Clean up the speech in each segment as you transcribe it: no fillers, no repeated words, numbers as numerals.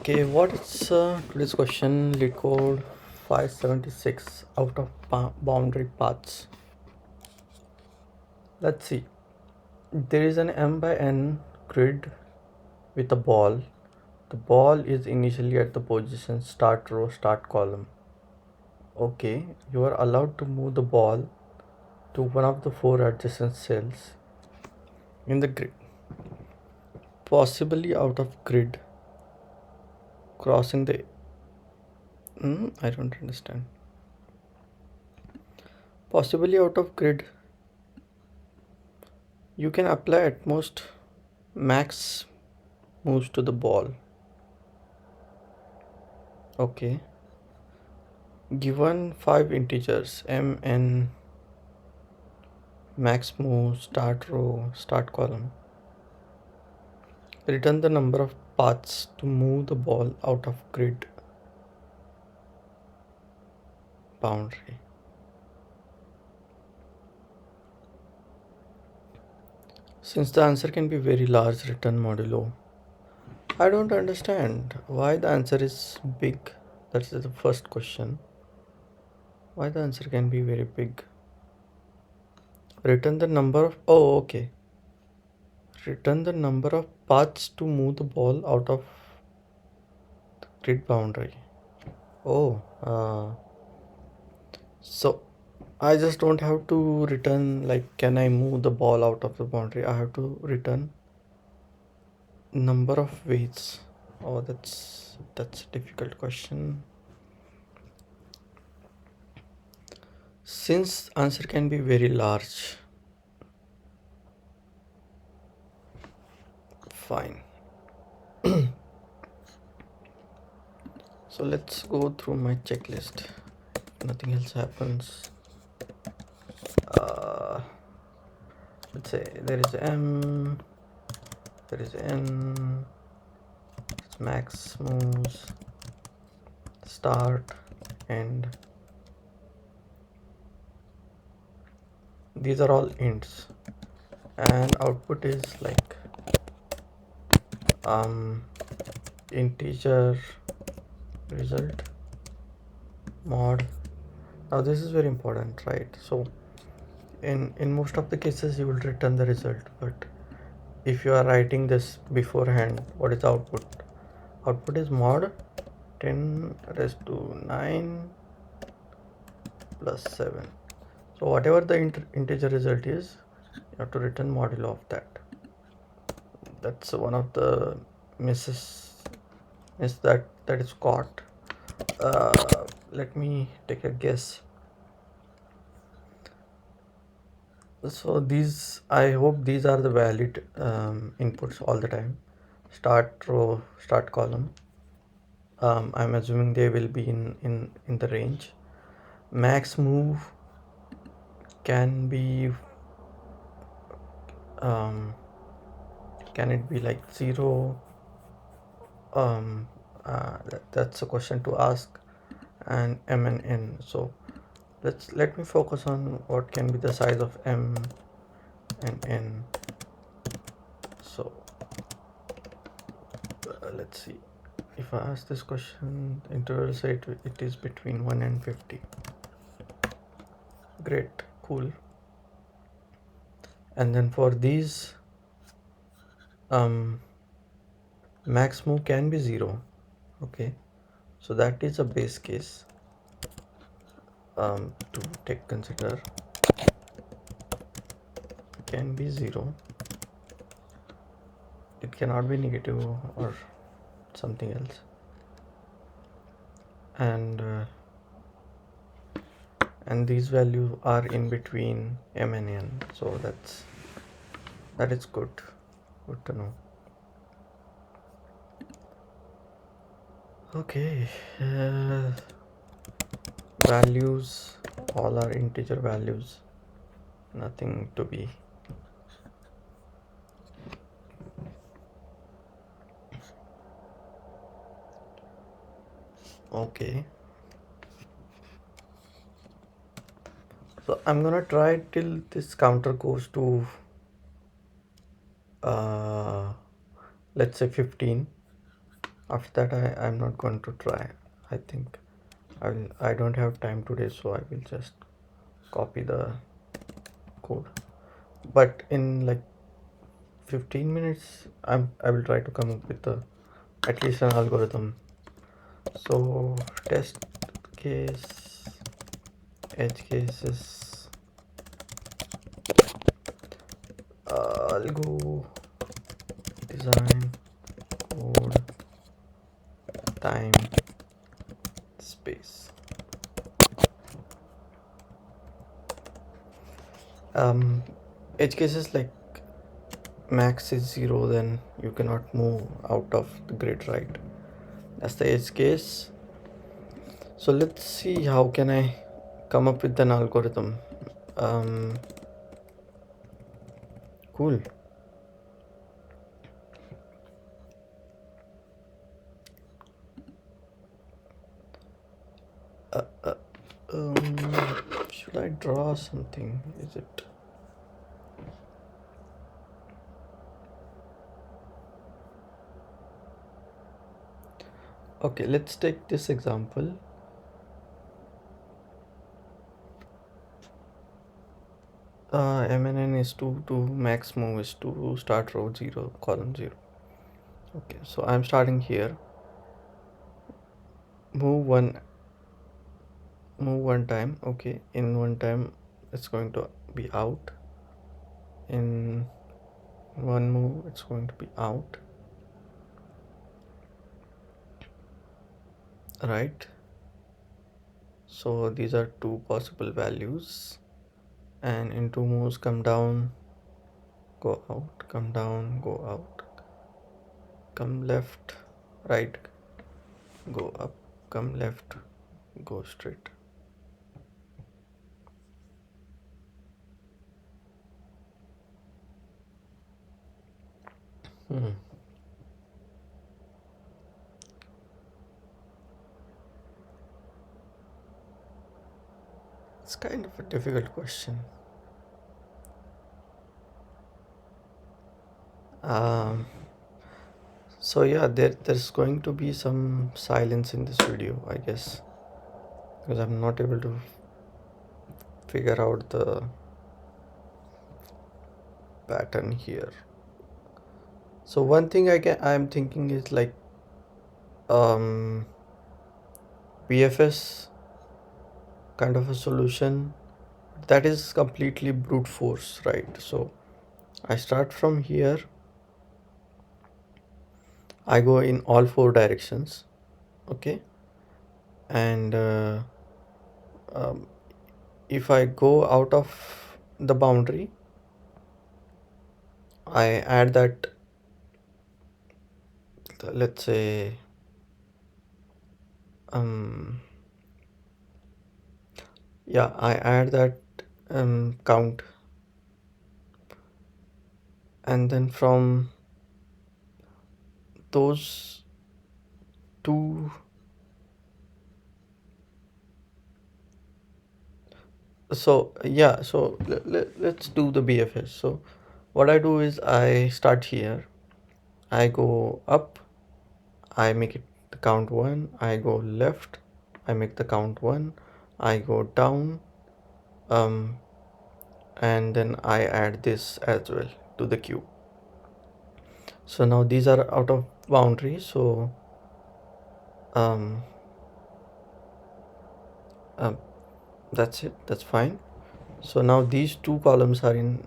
Okay, what is today's question? Leetcode 576 out of boundary paths. Let's see. There is an m by n grid with a ball. The ball is initially at the position start row, start column. Okay, you are allowed to move the ball to one of the four adjacent cells in the grid, possibly out of grid, crossing the. I don't understand. Possibly out of grid, you can apply at most max moves to the ball. Okay. Given five integers m n, max move, start row, start column, return the number of paths to move the ball out of grid boundary. Since the answer can be very large, return modulo. I don't understand why the answer is big. That's the first question. Why the answer can be very big? Return the number of. Oh, okay. Return the number of paths to move the ball out of grid boundary. Oh, so I just don't have to return like can I move the ball out of the boundary. I have to return number of ways. Oh, that's a difficult question. Since answer can be very large. Fine. So let's go through my checklist. If nothing else happens. Uh, let's say there is M, there is N, it's max moves, start, end. These are all ints, and output is like integer result mod. Now this is very important, right? So in most of the cases you will return the result, but if you are writing this beforehand, what is the output? Output is mod 10 raised to 9 plus 7. So whatever the integer result is, you have to return modulo of that. That's one of the misses that is caught. Let me take a guess. So these, I hope these are the valid inputs all the time. Start row, start column. I'm assuming they will be in the range. Max move can be can it be like 0? That's a question to ask. And m and n. So let me focus on what can be the size of m and n. So let's see. If I ask this question, interval say it is between 1 and 50. Great, cool. And then for these, max move can be 0. Okay, so that is a base case to take consider. Can be 0. It cannot be negative or something else. And these values are in between m and n, so that is good to know. Okay, values all are integer values, nothing to be okay. So I'm gonna try till this counter goes to let's say 15. After that, I'm not going to try. I think I don't have time today, so I will just copy the code. But in like 15 minutes, I will try to come up with at least an algorithm. So test case, edge cases, algo, design, code, time, space. Edge cases, like max is 0, then you cannot move out of the grid, right? That's the edge case. So let's see how can I come up with an algorithm. Cool. uh, uh, should I draw something? Is it okay? Let's take this example. MNN is 2 to max move is 2, start row 0, column 0. Okay, so I'm starting here. Move one time. Okay, in one time it's going to be out. In one move it's going to be out, right? So these are two possible values, and in two moves, come down, go out, come down, go out, come left, right, go up, come left, go straight. It's kind of a difficult question. Um, so yeah, there's going to be some silence in this video, I guess, because I'm not able to figure out the pattern here. So one thing I'm thinking is like BFS kind of a solution that is completely brute force, right? So I start from here, I go in all four directions, okay, and um, if I go out of the boundary, I add that, let's say, yeah, I add that count, and then from those two, so yeah, so let's do the BFS. So what I do is I start here, I go up, I make it the count 1, I go left, I make the count 1, I go down, and then I add this as well to the queue. So now these are out of boundary, so um, that's it, that's fine. So now these two columns are in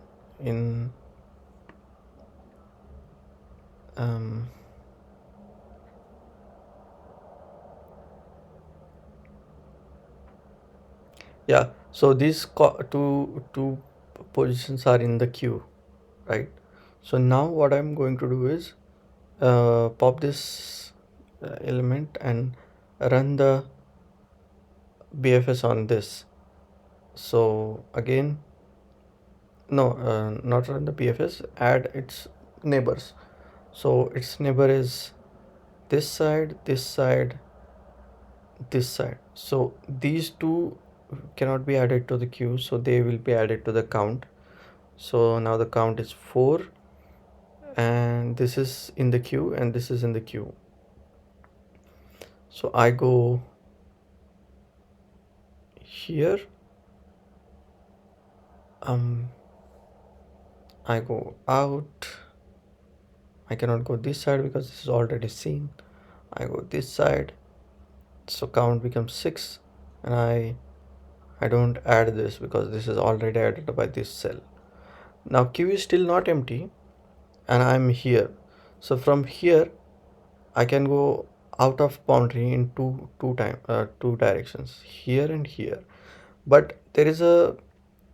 yeah, so these two positions are in the queue, right? So now what I'm going to do is pop this element and run the BFS on this. So again, no, not run the BFS, add its neighbors. So its neighbor is this side, this side, this side. So these two cannot be added to the queue, so they will be added to the count. So now the count is 4, and this is in the queue and this is in the queue. So I go here, um I go out. I cannot go this side because this is already seen. I go this side, so count becomes 6, and I don't add this because this is already added by this cell. Now queue is still not empty, and I'm here. So from here I can go out of boundary in two directions, here and here. But there is a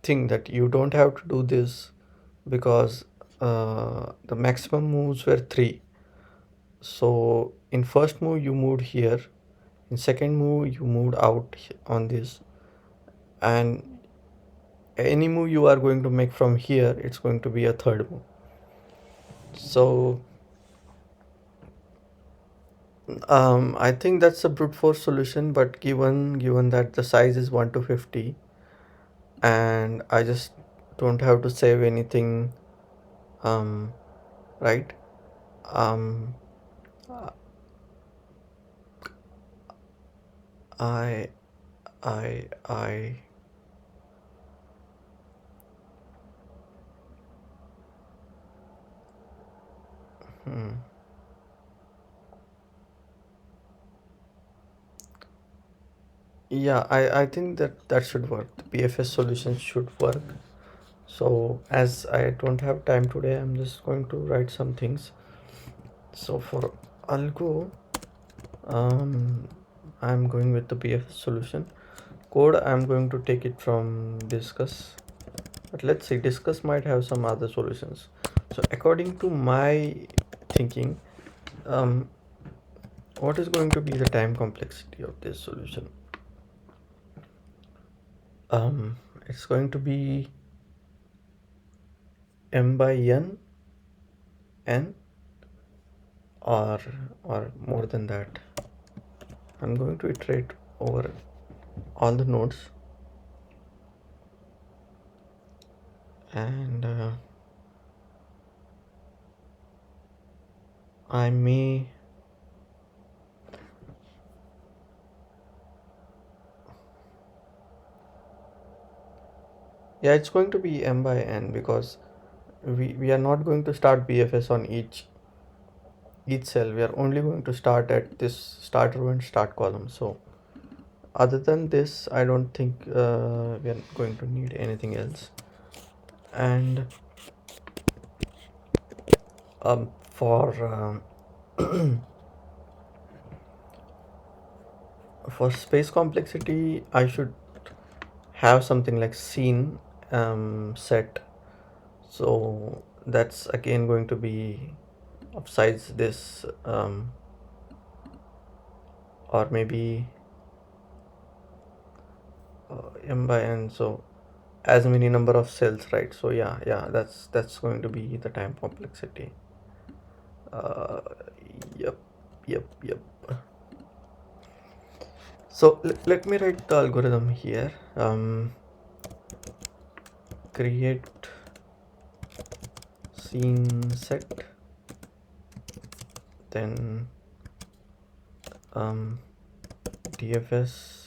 thing that you don't have to do this because the maximum moves were 3. So in first move you moved here, in second move you moved out on this, and any move you are going to make from here, it's going to be a third move. So I think that's a brute force solution, but given that the size is 1 to 50 and I just don't have to save anything, um, right? Um, I I hmm. Yeah, I think that should work. The BFS solution should work. So as I don't have time today, I'm just going to write some things. So for algo, um, I'm going with the BFS solution. Code, I'm going to take it from discuss. But let's see, discuss might have some other solutions. So according to my thinking, um, what is going to be the time complexity of this solution? It's going to be m by n or more than that. I'm going to iterate over all the nodes, and I may yeah, it's going to be m by n because we are not going to start BFS on each cell. We are only going to start at this start row and start column. So other than this, I don't think we are going to need anything else. And for for space complexity, I should have something like scene set. So that's again going to be of size this, or maybe m by n. So as many number of cells, right? So yeah, that's going to be the time complexity. uh, yep yep. So let me write the algorithm here. Create scene set, then um, dfs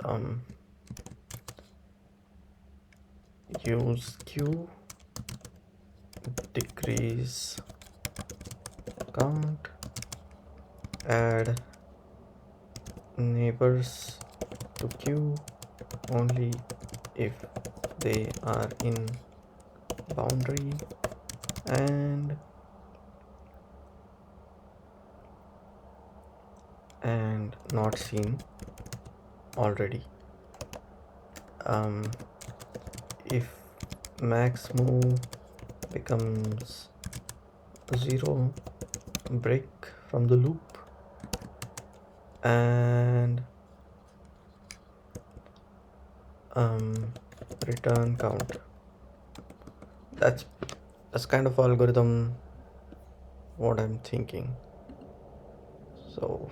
um, use queue, decrease count, add neighbors to queue only if they are in boundary, and not seen already. If max move becomes 0, break from the loop, and return count. That's kind of algorithm what I'm thinking. So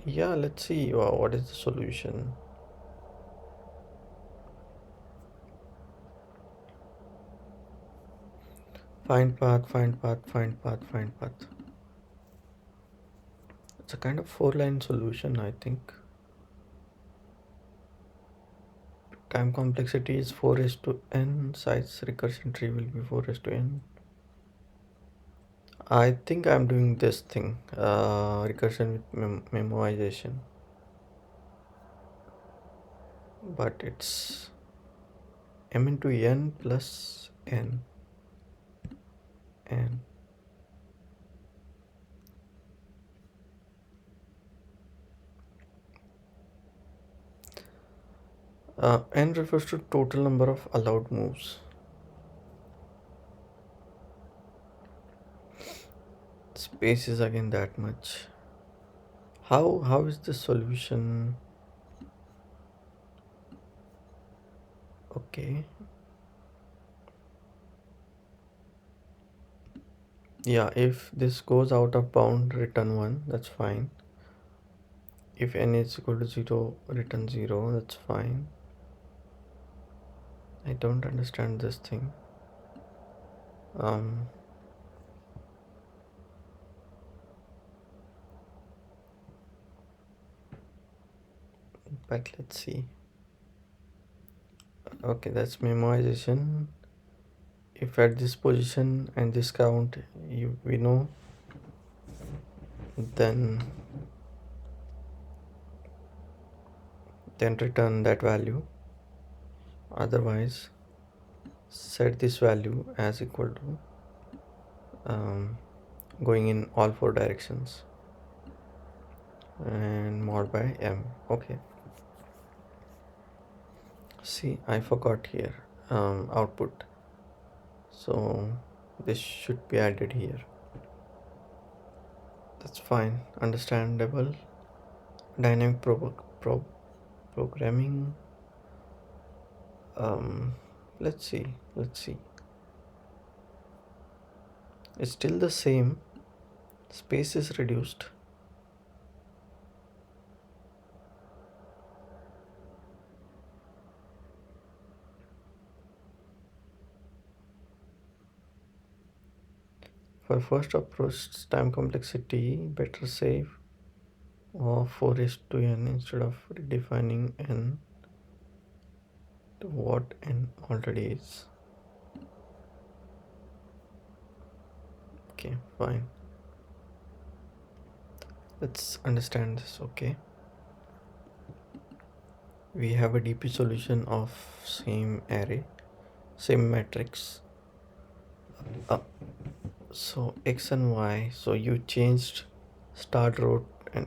yeah, let's see what is the solution. Find path, find path, find path, find path. It's a kind of 4-line solution, I think. Time complexity is 4 is to n. Size recursion tree will be 4 is to n. I think I'm doing this thing, recursion with memoization, but it's m into n plus n. n. N refers to total number of allowed moves. Space is again that much. How is the solution? Okay. Yeah, if this goes out of bound, return 1, that's fine. If n is equal to 0, return 0, that's fine. I don't understand this thing. Um, but let's see. Okay, that's memoization. If at this position and this count we know, then return that value. Otherwise, set this value as equal to going in all 4 directions and mod by m. Okay. See, I forgot here output. So this should be added here. That's fine. Understandable. Dynamic programming. Let's see. It's still the same. Space is reduced. For first approach, time complexity, better save of 4 is to n instead of redefining n to what n already is. Okay, fine. Let's understand this. Okay, we have a DP solution of same array, same matrix. So x and y, so you changed start row and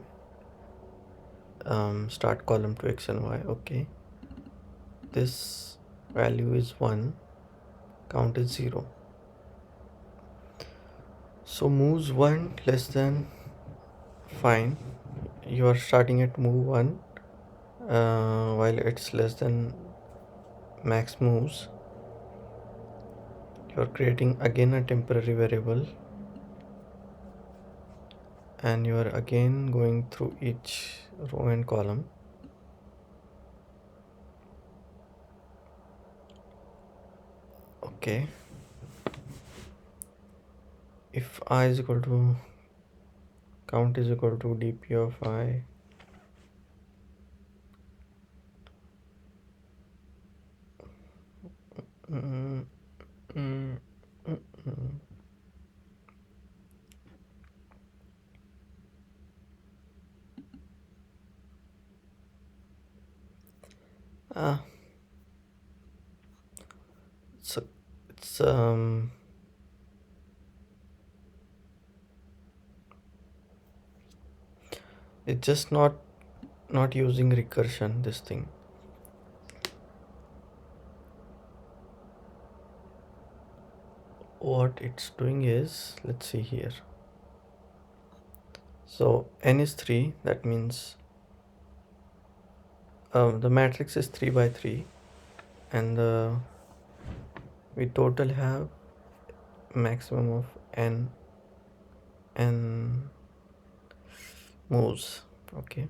start column to x and y. Okay, this value is 1, count is 0. So moves 1 less than, fine, you are starting at move 1 while it's less than max moves. You are creating again a temporary variable and you are again going through each row and column. Okay, if I is equal to count is equal to dp of I, mm, mm, mm, mm. Ah, it's it's just not using recursion, this thing. What it's doing is, let's see here. So n is 3, that means the matrix is 3 by 3 and we total have maximum of n moves. Okay,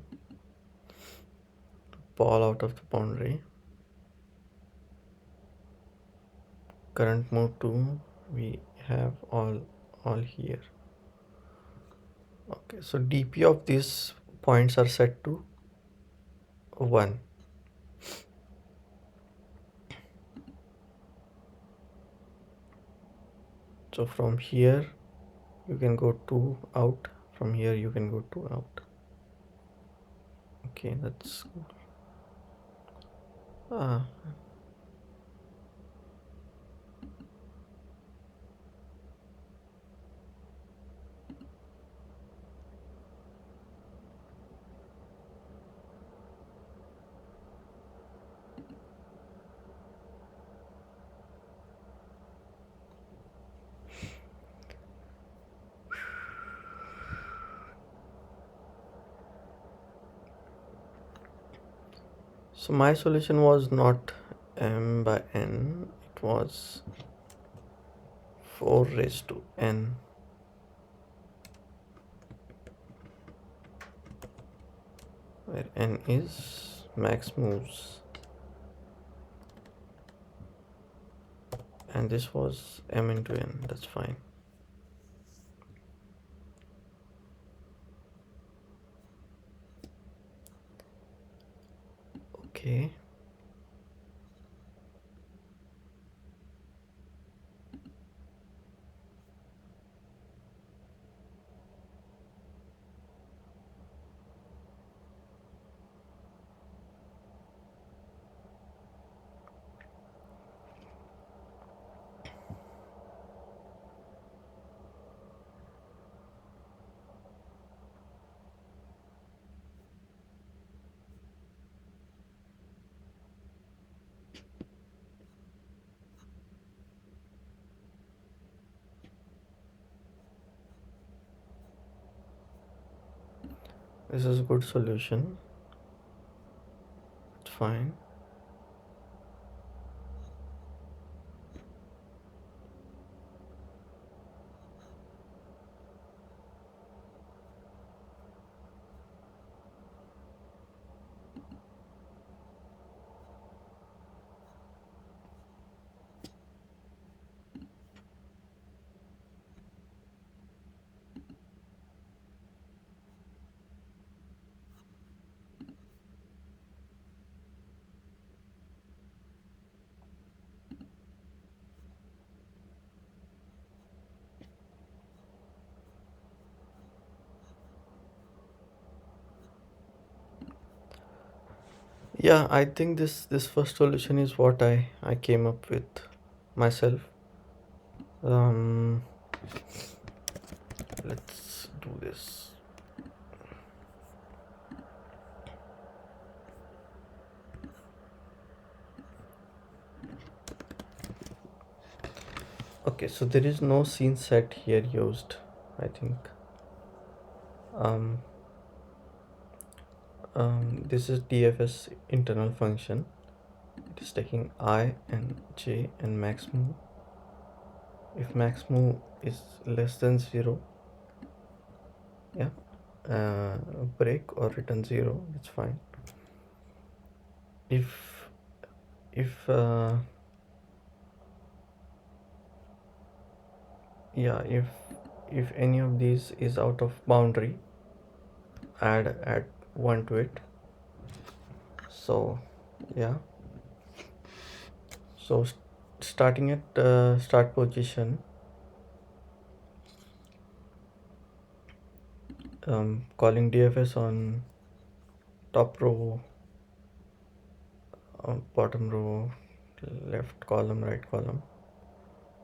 fall out of the boundary, current move 2, we have all here. Okay, so dp of these points are set to 1. So from here you can go 2 out, from here you can go 2 out. Okay, that's uh, so my solution was not m by n, it was 4 raised to n, where n is max moves, and this was m into n. That's fine. Okay, this is a good solution. It's fine. Yeah, I think this first solution is what I came up with myself. um let's do this. Okay, so there is no scene set here used, I think. um this is dfs internal function. It is taking I and j and max move. If max move is less than 0, yeah, break or return 0, it's fine. If yeah, if any of these is out of boundary, add 1 to it. So yeah, so starting at start position, calling dfs on top row, bottom row, left column, right column,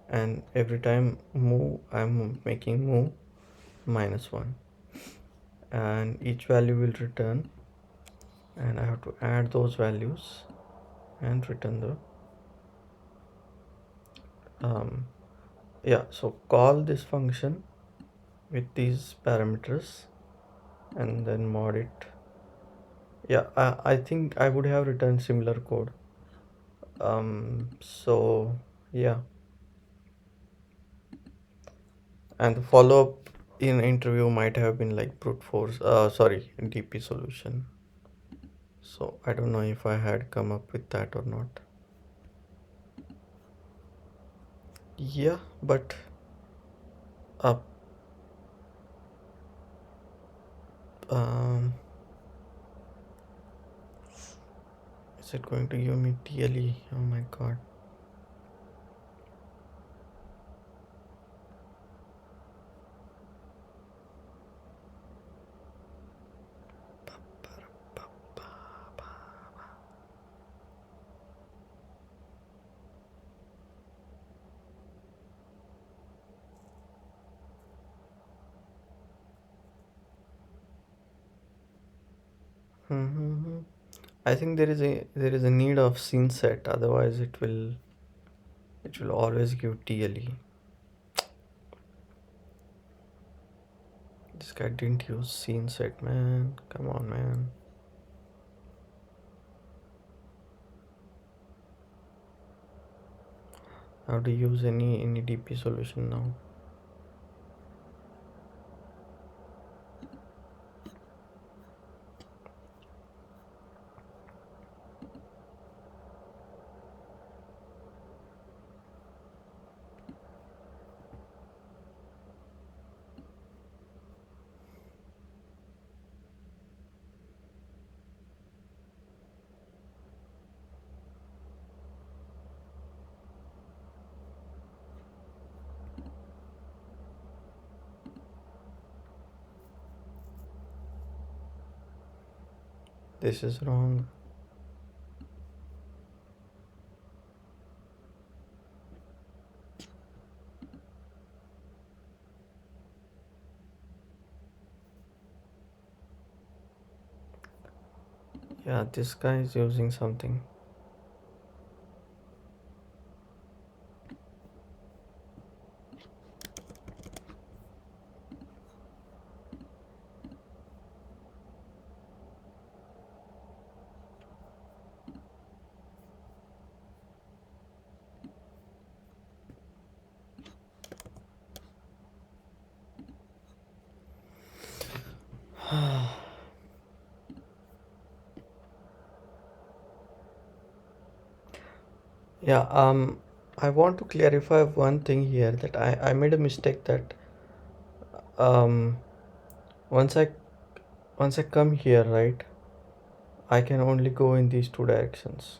and every time move I'm making move -1, and each value will return, and I have to add those values and return the yeah, so call this function with these parameters and then mod it. Yeah, I think I would have written similar code. So yeah, and the follow-up in interview might have been like brute force, sorry, dp solution. So I don't know if I had come up with that or not. Yeah, but up. Um, is it going to give me TLE? Oh my god. Hmm. I think there is a need of scene set, otherwise it will always give TLE. This guy didn't use scene set, man. Come on, man. How to use any DP solution now? This is wrong. Yeah, this guy is using something. Yeah, I want to clarify one thing here, that I made a mistake, that um once I come here, right, I can only go in these two directions.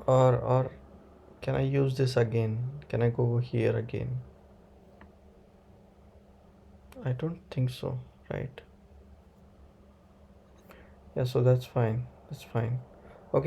Or can I use this again? Can I go here again? I don't think so, right? Yeah, so that's fine. That's fine.